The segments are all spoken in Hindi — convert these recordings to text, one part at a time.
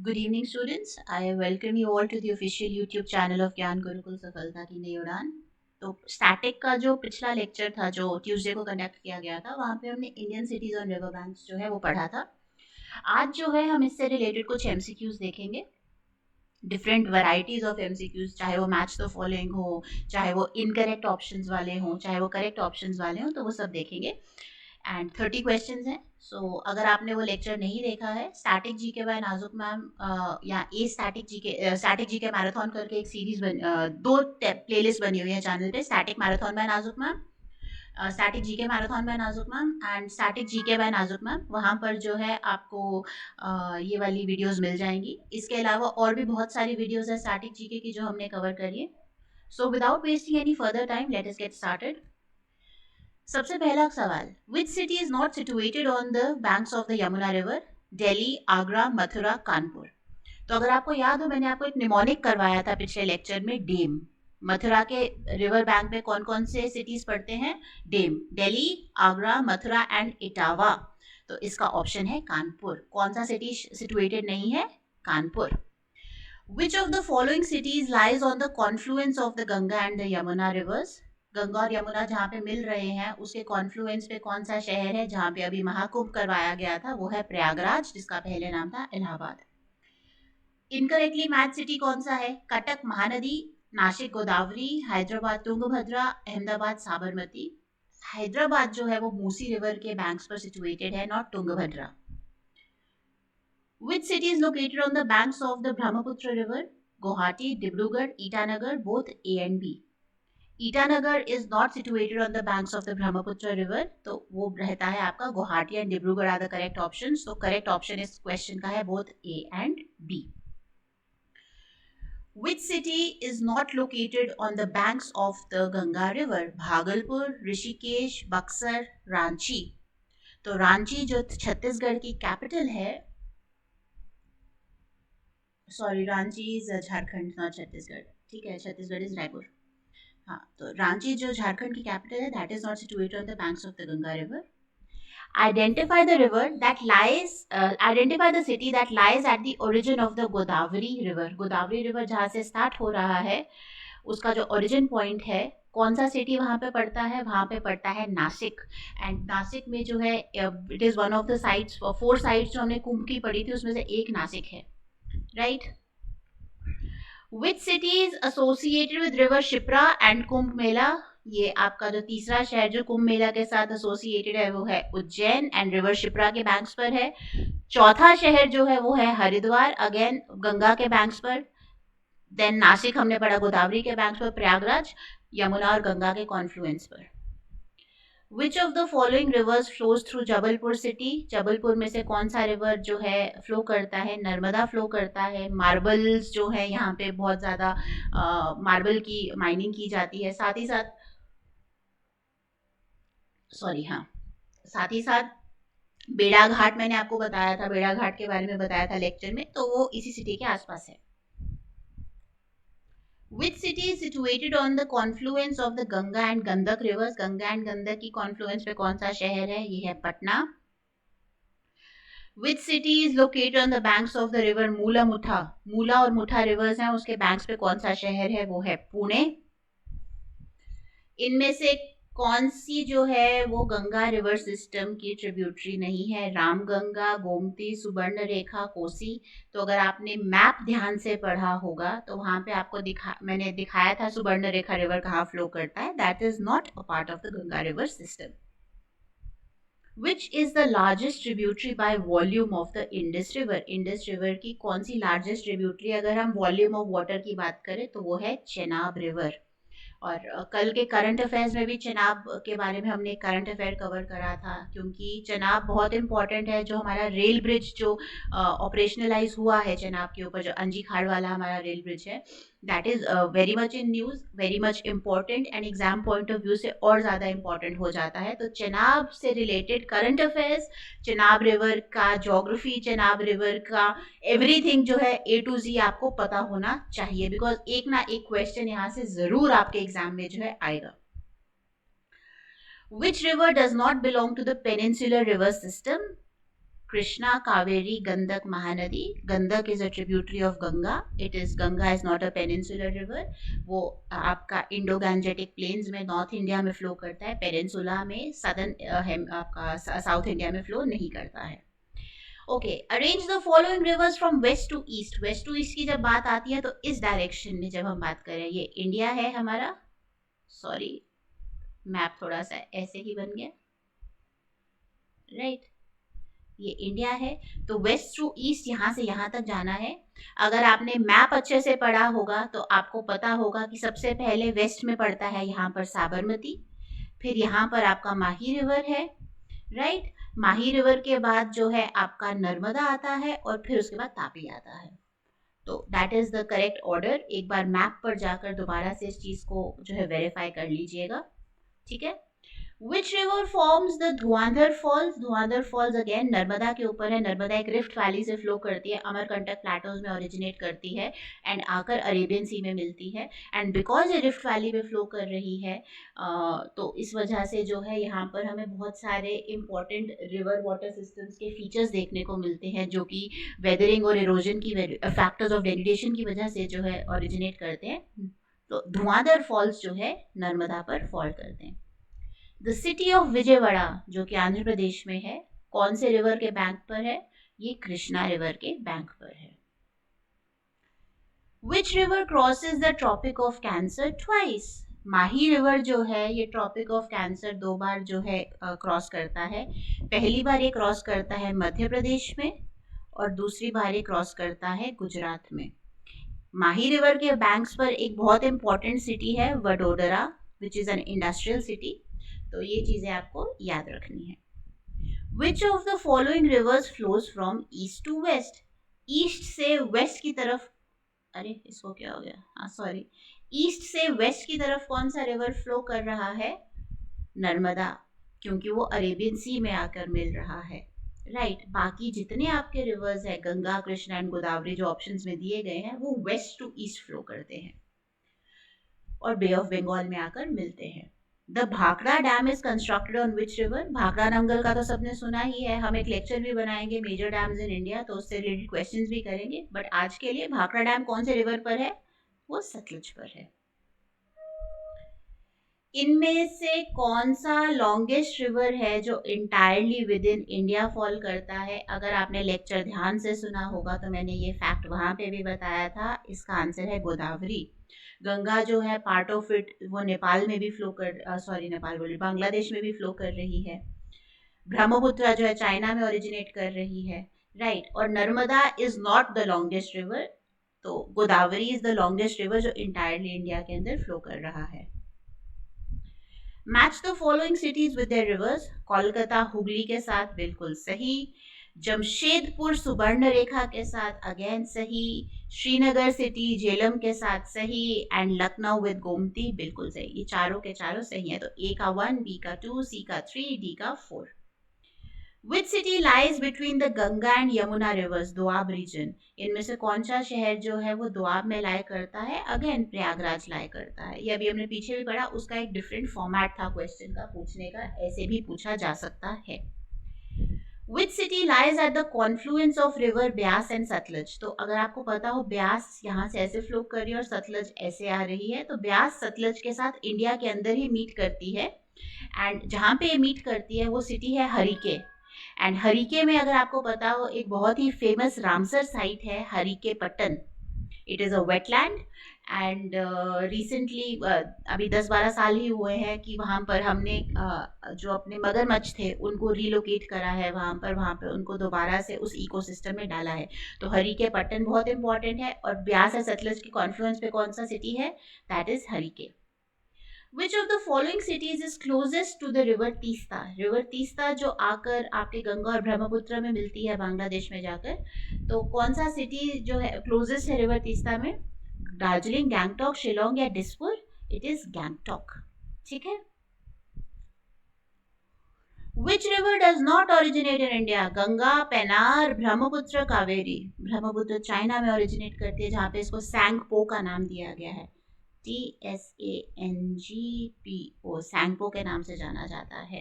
Good evening, students. I welcome you all to the official YouTube channel of ज्ञान गुरुकुल सफलता की नई उड़ान। तो स्टैटिक का जो पिछला लेक्चर था जो ट्यूसडे को कंडक्ट किया गया था, वहाँ पे हमने इंडियन सिटीज और रिवर बैंक्स जो है वो पढ़ा था। आज जो है हम इससे रिलेटेड कुछ एमसीक्यूज देखेंगे, डिफरेंट वैरायटीज ऑफ एमसीक्यूज, चाहे वो मैच द फॉलोइंग हो, चाहे वो इनकरेक्ट ऑप्शंस वाले हों, चाहे वो करेक्ट ऑप्शंस वाले हों, तो वो सब देखेंगे। एंड 30 क्वेश्चंस हैं। सो अगर आपने वो लेक्चर नहीं देखा है, स्टैटिक जी के बाय नाजुक मैम या ए स्टैटिक जी के मैराथन करके एक सीरीज दो प्लेलिस्ट बनी हुई है चैनल पे, स्टैटिक मैराथन बाय नाजुक मैम, स्टैटिक जी के मैराथन बाय नाजुक मैम एंड स्टैटिक जी के बाय नाजुक मैम। वहाँ पर जो है आपको ये वाली वीडियोस मिल जाएंगी। इसके अलावा और भी बहुत सारी वीडियोस है स्टैटिक जीके की जो हमने कवर करी है। So without wasting any further time, let us get started. सबसे पहला सवाल, which city is not situated on the banks of the Yamuna river? Delhi, Agra, Mathura, Kanpur. तो अगर आपको याद हो, मैंने आपको एक निमोनिक करवाया था पिछले लेक्चर में, डेम। मथुरा के रिवर बैंक में कौन कौन से सिटीज पड़ते हैं? डेम, दिल्ली, आगरा, मथुरा एंड इटावा। तो इसका ऑप्शन है कानपुर। कौन सा सिटी सिचुएटेड नहीं है? Kanpur. Which of the following cities lies on the confluence of the Ganga and the Yamuna rivers? Ganga और यमुना जहाँ पे मिल रहे हैं उसके कॉन्फ्लुएंस पे कौन सा शहर है जहाँ पे अभी महाकुंभ करवाया गया था? वो है प्रयागराज, जिसका पहले नाम था इलाहाबाद। इनकरेक्टली मैच सिटी कौन सा है? कटक महानदी, नासिक गोदावरी, हैदराबाद तुंगभद्रा, अहमदाबाद साबरमती। हैदराबाद जो है वो मूसी रिवर के बैंक्स पर सिचुएटेड है, not Tungabhadra. Which city is located on the banks of the Brahmaputra river? Guwahati, Dibrugarh, Itanagar, both A and B. Itanagar is not situated on the banks of the Brahmaputra river, तो वो रहता है आपका Guwahati and Dibrugarh are the correct option. तो करेक्ट ऑप्शन इस क्वेश्चन का है both A and B. Which city is not located on the banks of the Ganga river? Bhagalpur, Rishikesh, Buxar, Ranchi. तो रांची जो छत्तीसगढ़ की कैपिटल है, sorry Ranchi is Jharkhand not Chhattisgarh, ठीक है, छत्तीसगढ़ इज रायपुर। हाँ, तो रांची जो झारखंड की कैपिटल है, that is not situated on the banks of the Ganga river. Identify the river that lies, identify the city that lies at the origin of the Godavari river. Godavari river जहाँ से स्टार्ट हो रहा है, उसका जो ओरिजिन पॉइंट है, कौन सा सिटी वहाँ पे पड़ता है? वहाँ पे पड़ता है नासिक। एंड नासिक में जो है, it is one of the sites, 4 sites जो हमने कुंभ की पढ़ी थी उसमें से एक नासिक है, right right? Which city is associated with river Shipra and Kumbh Mela? ये आपका जो तीसरा शहर जो कुंभ मेला के साथ एसोसिएटेड है वो है उज्जैन एंड रिवर शिप्रा के बैंक्स पर है। चौथा शहर जो है वो है हरिद्वार, अगेन गंगा के बैंक्स पर। देन नासिक हमने पढ़ा गोदावरी के बैंक्स पर, प्रयागराज यमुना और गंगा के कॉन्फ्लुएंस पर। Which of the following rivers flows through Jabalpur city? Jabalpur में से कौन सा रिवर जो है फ्लो करता है? नर्मदा फ्लो करता है। मार्बल्स जो है यहाँ पे बहुत ज़्यादा मार्बल की माइनिंग की जाती है। साथ ही साथ बेड़ा घाट मैंने आपको बताया था, बेड़ा घाट के बारे में बताया था लेक्चर में, तो वो इसी सिटी के आसपास है। Which city is situated on the confluence of the Ganga and Gandak rivers? Ganga and Gandak की कॉन्फ्लुएंस पे कौन सा शहर है? ये है Patna. Which city is located on the banks of the river मूला मुठा? मूला और मुठा रिवर्स हैं, उसके बैंक्स पे कौन सा शहर है? वो है पुणे। इनमें से कौन सी जो है वो गंगा रिवर सिस्टम की ट्रिब्यूटरी नहीं है? रामगंगा, गोमती, सुवर्ण रेखा, कोसी। तो अगर आपने मैप ध्यान से पढ़ा होगा तो वहां पे आपको मैंने दिखाया था सुवर्ण रेखा रिवर कहाँ फ्लो करता है। That is not a part of the Ganga river system. Which is the largest tributary by volume of the Indus River? Indus River की कौन सी largest tributary अगर हम volume of water की बात करें तो वो है चेनाब रिवर। और कल के करंट अफेयर्स में भी चेनाब के बारे में हमने करंट अफेयर कवर करा था, क्योंकि चेनाब बहुत इंपॉर्टेंट है। जो हमारा रेल ब्रिज जो ऑपरेशनलाइज हुआ है चेनाब के ऊपर, जो अंजी खाड़ वाला हमारा रेल ब्रिज है, that is very much in news, very much important and exam point of view से और ज़्यादा इम्पॉर्टेंट हो जाता है। तो चेनाब से related current affairs, Chenab river का जोग्राफी, चेनाब रिवर का एवरीथिंग जो है A to Z आपको पता होना चाहिए, बिकॉज एक ना एक क्वेश्चन यहाँ से ज़रूर आपके एग्जाम में जो है आएगा। Which river does not belong to the peninsular river system? Krishna, Kaveri, Gandak, Mahanadi. Gandak is a tributary of Ganga. Ganga is not a peninsular river. वो आपका इंडो गैंजेटिक प्लेन्स में नॉर्थ इंडिया में फ्लो करता है, पेनिनसुला में सदर्न आपका साउथ इंडिया में फ्लो नहीं करता है. Okay, arrange the following rivers from west to east. West to east की जब बात आती है तो इस डायरेक्शन में जब हम बात करें, ये इंडिया है हमारा, सॉरी मैप थोड़ा सा ऐसे ही बन गया, राइट ये इंडिया है. तो वेस्ट टू ईस्ट यहाँ से यहाँ तक जाना है. अगर आपने मैप अच्छे से पढ़ा होगा तो आपको पता होगा कि सबसे पहले वेस्ट में पड़ता है यहाँ पर साबरमती, फिर यहाँ पर आपका माही रिवर है, राइट. माही रिवर के बाद जो है आपका नर्मदा आता है और फिर उसके बाद तापी आता है. तो that is the correct order. एक बार मैप पर जाकर दोबारा से इस चीज को जो है वेरीफाई कर लीजिएगा, ठीक है. Which river forms the Dhuandhar falls? Dhuandhar falls again Narmada के ऊपर है. नर्मदा एक रिफ्ट वैली से फ्लो करती है, अमरकंटक प्लेटोज में ओरिजिनेट करती है एंड आकर अरेबियन सी में मिलती है. एंड बिकॉज ये रिफ्ट वैली में फ्लो कर रही है तो इस वजह से जो है यहाँ पर हमें बहुत सारे इंपॉर्टेंट रिवर वाटर सिस्टम्स के फीचर्स देखने को मिलते हैं जो कि वेदरिंग और इरोजन की फैक्टर्स ऑफ डेनिडेशन की वजह से जो है ओरिजिनेट करते हैं. तो धुआंधर फॉल्स जो है नर्मदा पर फॉल करते हैं. द सिटी ऑफ विजयवाड़ा जो कि आंध्र प्रदेश में है, कौन से रिवर के बैंक पर है? ये कृष्णा रिवर के बैंक पर है. Which river crosses the tropic of cancer twice? Mahi river जो है ये ट्रॉपिक ऑफ कैंसर 2 बार जो है क्रॉस करता है. पहली बार ये क्रॉस करता है मध्य प्रदेश में और दूसरी बार ये क्रॉस करता है गुजरात में. माही रिवर के बैंक्स पर एक बहुत इंपॉर्टेंट सिटी है Vadodara, which is an industrial city. तो ये चीजें आपको याद रखनी है. Which of the following rivers flows from east to west? East से वेस्ट की तरफ, अरे इसको क्या हो गया, हाँ सॉरी, ईस्ट से वेस्ट की तरफ कौन सा रिवर फ्लो कर रहा है? नर्मदा, क्योंकि वो अरेबियन सी में आकर मिल रहा है, राइट. बाकी जितने आपके रिवर्स है गंगा, कृष्णा एंड गोदावरी जो ऑप्शंस में दिए गए हैं वो वेस्ट टू ईस्ट फ्लो करते हैं और बे ऑफ बंगाल में आकर मिलते हैं. The Bhakra dam is constructed on which river? Bhakra Nangal का तो सबने सुना ही है, हम एक लेक्चर भी बनाएंगे मेजर डैम्स इन इंडिया, तो उससे रिलेटेड क्वेश्चंस भी करेंगे. बट आज के लिए भाखड़ा डैम कौन से रिवर पर है? वो सतलुज पर है. इनमें से कौन सा लॉन्गेस्ट रिवर है जो entirely with in India fall करता है? अगर आपने लेक्चर ध्यान से सुना होगा तो मैंने ये फैक्ट वहां पे भी बताया था. इसका आंसर है गोदावरी. गंगा जो है पार्ट ऑफ इट वो नेपाल में भी फ्लो कर, सॉरी नेपाल बोली, बांग्लादेश में भी फ्लो कर रही है. ब्रह्मपुत्र जो है चाइना में ओरिजिनेट कर रही है, राइट. और Narmada is not the longest river, तो Godavari is the longest river जो इंटायरली इंडिया के अंदर फ्लो कर रहा है. Match the following cities with their rivers. Kolkata Hooghly के साथ बिल्कुल सही. जमशेदपुर सुवर्ण रेखा के साथ अगेन सही. श्रीनगर सिटी झेलम के साथ सही. एंड लखनऊ विद गोमती बिल्कुल सही. ये चारों के चारों सही है. तो ए का 1, बी का 2, सी का 3, डी का 4. Which city lies between the Ganga and Yamuna rivers? Doab region. इनमें से कौन सा शहर जो है वो दोआब में लाई करता है? अगेन प्रयागराज लाई करता है. ये अभी हमने पीछे भी पढ़ा, उसका एक डिफरेंट फॉर्मेट था क्वेश्चन का पूछने का, ऐसे भी पूछा जा सकता है. Which city lies at the confluence of river Beas and Sutlej? तो अगर आपको पता हो ब्यास यहाँ से ऐसे फ्लो कर रही है और सतलज ऐसे आ रही है, तो ब्यास सतलज के साथ इंडिया के अंदर ही मीट करती है. एंड जहाँ पे ये मीट करती है वो सिटी है हरिके. एंड हरिके में अगर आपको पता हो एक बहुत ही फेमस रामसर साइट है Harike Pattan. It is a wetland and recently अभी 10-12 साल ही हुए हैं कि वहाँ पर हमने जो अपने मगरमच्छ थे उनको रिलोकेट करा है वहाँ पर उनको दोबारा से उस इकोसिस्टम में डाला है. तो हरिके पट्टन बहुत इंपॉर्टेंट है. और ब्यास और सतलज के कॉन्फ्लुएंस पे कौन सा सिटी है? That is Harike. Which of the following cities is closest to the river Teesta? River Teesta जो आकर आपके गंगा और ब्रह्मपुत्र में मिलती है बांग्लादेश में जाकर, तो कौन सा सिटी जो है क्लोजेस्ट है रिवर तीस्ता में? दार्जिलिंग, गैंगटॉक, शिलोंग या डिस्पुर? इट इज गैंगटॉक, ठीक है. Which river does not originate in India? Ganga, Penner, Brahmaputra, Kaveri. Brahmaputra China में ओरिजिनेट करती है जहाँ पे इसको सैंगपो का नाम दिया गया है. TSANGPO, सैंगपो के नाम से जाना जाता है.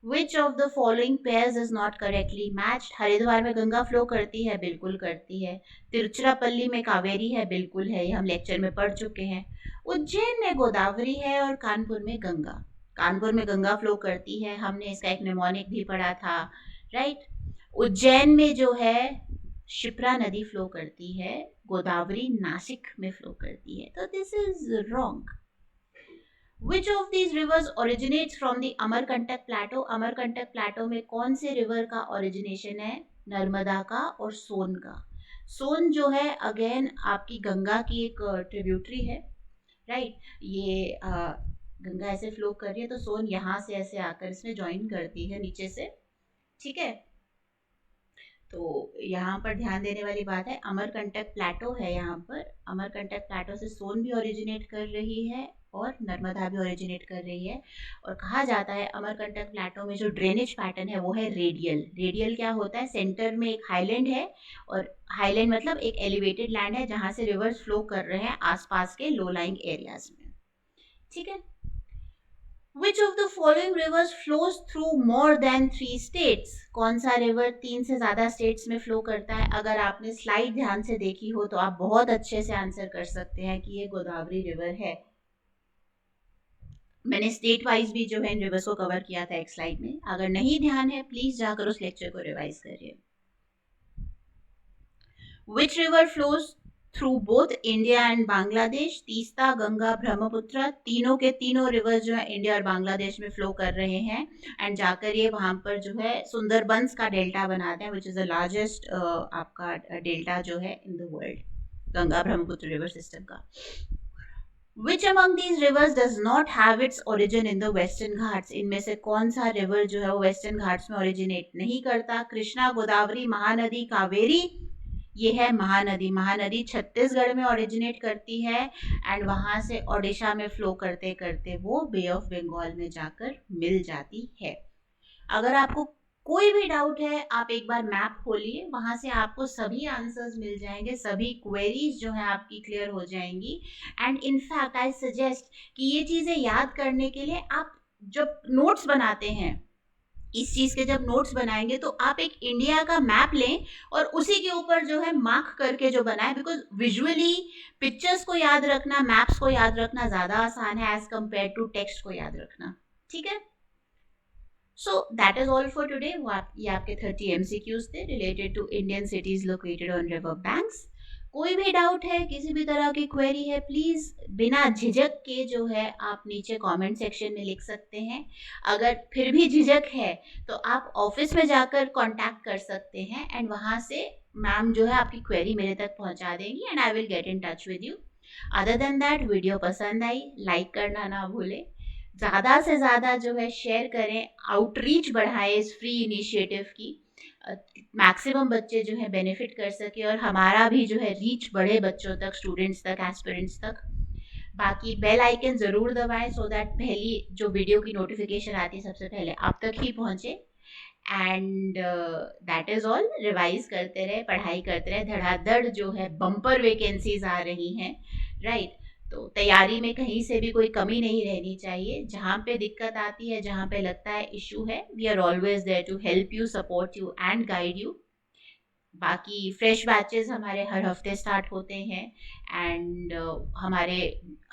Which of the following pairs is not correctly matched? Haridwar में गंगा फ्लो करती है, बिल्कुल करती है। तिरुचिरापल्ली में कावेरी है, बिल्कुल है, ये हम लेक्चर में पढ़ चुके हैं। उज्जैन में गोदावरी है और कानपुर में गंगा। कानपुर में गंगा फ्लो करती है, हमने इसका एक निमोनिक भी पढ़ा था, राइट। उज्जैन में जो है शिप्रा नदी फ्लो करती है, गोदावरी नासिक में फ्लो करती है, तो this is wrong. Which of these rivers originates from the Amarkantak plateau? Amarkantak plateau में कौन से रिवर का ओरिजिनेशन है? नर्मदा का और सोन का। सोन जो है अगेन आपकी गंगा की एक ट्रिब्यूटरी है, राइट। ये गंगा ऐसे फ्लो कर रही है तो सोन यहाँ से ऐसे आकर इसमें ज्वाइन करती है नीचे से, ठीक है। तो यहाँ पर ध्यान देने वाली बात है, अमरकंटक प्लेटो है यहाँ पर। अमरकंटक प्लेटो से सोन भी ओरिजिनेट कर रही है और नर्मदा भी ओरिजिनेट कर रही है। और कहा जाता है अमरकंटक प्लेटो में जो ड्रेनेज पैटर्न है वो है रेडियल। रेडियल क्या होता है? सेंटर में एक हाईलैंड है, और हाईलैंड मतलब एक एलिवेटेड लैंड है जहाँ से रिवर्स फ्लो कर रहे हैं आसपास के लो लाइंग एरियाज में, ठीक है। Which of the following rivers flows through more than 3 states? कौन सा रिवर 3 से ज्यादा स्टेट्स में फ्लो करता है? अगर आपने स्लाइड ध्यान से देखी हो तो आप बहुत अच्छे से आंसर कर सकते हैं कि ये गोदावरी रिवर है। मैंने स्टेट वाइज भी जो है इन रिवर्स को कवर किया था एक स्लाइड में, अगर नहीं ध्यान है प्लीज जाकर उस लेक्चर को रिवाइज करिए। Which river flows through both India and Bangladesh? Teesta, Ganga, Brahmaputra, तीनों के तीनों रिवर जो है इंडिया और बांग्लादेश में फ्लो कर रहे हैं, एंड जाकर ये वहां पर जो है सुंदरबंस का डेल्टा बनाते हैं, विच इज द लार्जेस्ट आपका डेल्टा जो है in the world, Ganga Brahmaputra river system का। Which among these rivers does not have its origin in the Western Ghats? इनमें से कौन सा रिवर जो है वो वेस्टर्न घाट्स में ओरिजिनेट नहीं करता? कृष्णा, गोदावरी, महानदी, कावेरी। ये है महानदी। महानदी छत्तीसगढ़ में ओरिजिनेट करती है एंड वहां से ओडिशा में फ्लो करते करते वो बे ऑफ बंगाल में जाकर मिल जाती है। अगर आपको कोई भी डाउट है आप एक बार मैप खोलिए, वहां से आपको सभी आंसर्स मिल जाएंगे, सभी क्वेरीज जो है आपकी क्लियर हो जाएंगी। एंड इनफैक्ट आई सजेस्ट कि ये चीजें याद करने के लिए आप जब नोट्स बनाते हैं, इस चीज के जब नोट्स बनाएंगे तो आप एक इंडिया का मैप लें और उसी के ऊपर जो है मार्क करके जो बनाए, बिकॉज विजुअली पिक्चर्स को याद रखना, मैप्स को याद रखना ज्यादा आसान है एज कंपेयर टू टेक्स्ट को याद रखना, ठीक है। So that is all for today. ये आपके 30 MCQs थे related to Indian cities located on river banks. कोई भी डाउट है, किसी भी तरह की क्वेरी है, प्लीज बिना झिझक के जो है आप नीचे कमेंट सेक्शन में लिख सकते हैं। अगर फिर भी झिझक है तो आप ऑफिस में जाकर कांटेक्ट कर सकते हैं एंड वहां से मैम जो है आपकी क्वेरी मेरे तक पहुंचा देंगी and I will get in touch with you. Other than that, video पसंद आई लाइक करना ना भूलें, ज़्यादा से ज़्यादा जो है शेयर करें, आउटरीच बढ़ाएं इस फ्री इनिशिएटिव की, मैक्सिमम बच्चे जो है बेनिफिट कर सके और हमारा भी जो है रीच बढ़े बच्चों तक, स्टूडेंट्स तक, एस्पिरेंट्स तक। बाकी बेल आइकन ज़रूर दबाएं सो दैट पहली जो वीडियो की नोटिफिकेशन आती है सबसे पहले आप तक ही पहुँचे। And that is all. Revise करते रहे, पढ़ाई करते रहे, धड़ाधड़ जो है बम्पर वैकेंसीज आ रही हैं, राइट। तो तैयारी में कहीं से भी कोई कमी नहीं रहनी चाहिए। जहाँ पे दिक्कत आती है, जहाँ पे लगता है इशू है, we are always there to help you, support you and guide you. बाकी फ्रेश बैचेस हमारे हर हफ्ते स्टार्ट होते हैं एंड हमारे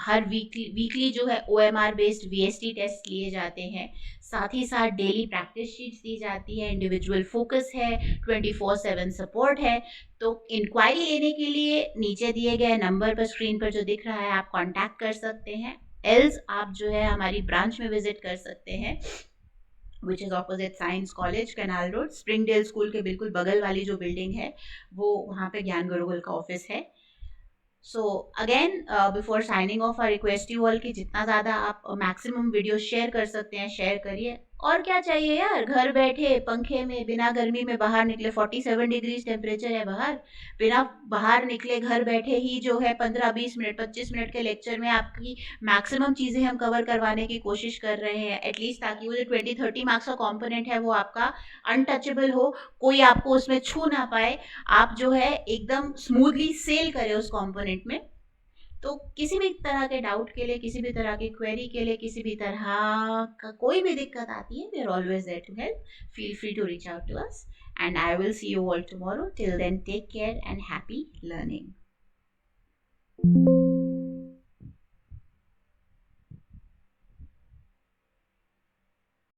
हर वीकली जो है OMR बेस्ड VST टेस्ट लिए जाते हैं। साथ ही साथ डेली प्रैक्टिस शीट्स दी जाती है, इंडिविजुअल फोकस है, 24/7 सपोर्ट है। तो इंक्वायरी लेने के लिए नीचे दिए गए नंबर पर, स्क्रीन पर जो दिख रहा है, आप कांटेक्ट कर सकते हैं। एल्स आप जो है हमारी ब्रांच में विजिट कर सकते हैं, which is opposite science college, canal road, Springdale school के बिल्कुल बगल वाली जो बिल्डिंग है वो, वहाँ पे ज्ञान गुरुकुल का ऑफिस है। So again before signing off I request you all कि जितना ज़्यादा आप मैक्सिमम वीडियो शेयर कर सकते हैं शेयर करिए। और क्या चाहिए यार, घर बैठे पंखे में बिना गर्मी में बाहर निकले, 47 डिग्रीज टेम्परेचर है बाहर, बिना बाहर निकले घर बैठे ही जो है 15-20 मिनट 25 मिनट के लेक्चर में आपकी मैक्सिमम चीज़ें हम कवर करवाने की कोशिश कर रहे हैं, एटलीस्ट ताकि वो जो 20-30 मार्क्स का कॉम्पोनेंट है वो आपका अनटचेबल हो, कोई आपको उसमें छू ना पाए, आप जो है एकदम स्मूथली सेल करें उस कॉम्पोनेंट में। तो किसी भी तरह के डाउट के लिए, किसी भी तरह की क्वेरी के लिए, किसी भी तरह का कोई भी दिक्कत आती है, we are always there to help. Feel free to reach out to us, and I will see you all tomorrow. Till then, take care and happy learning.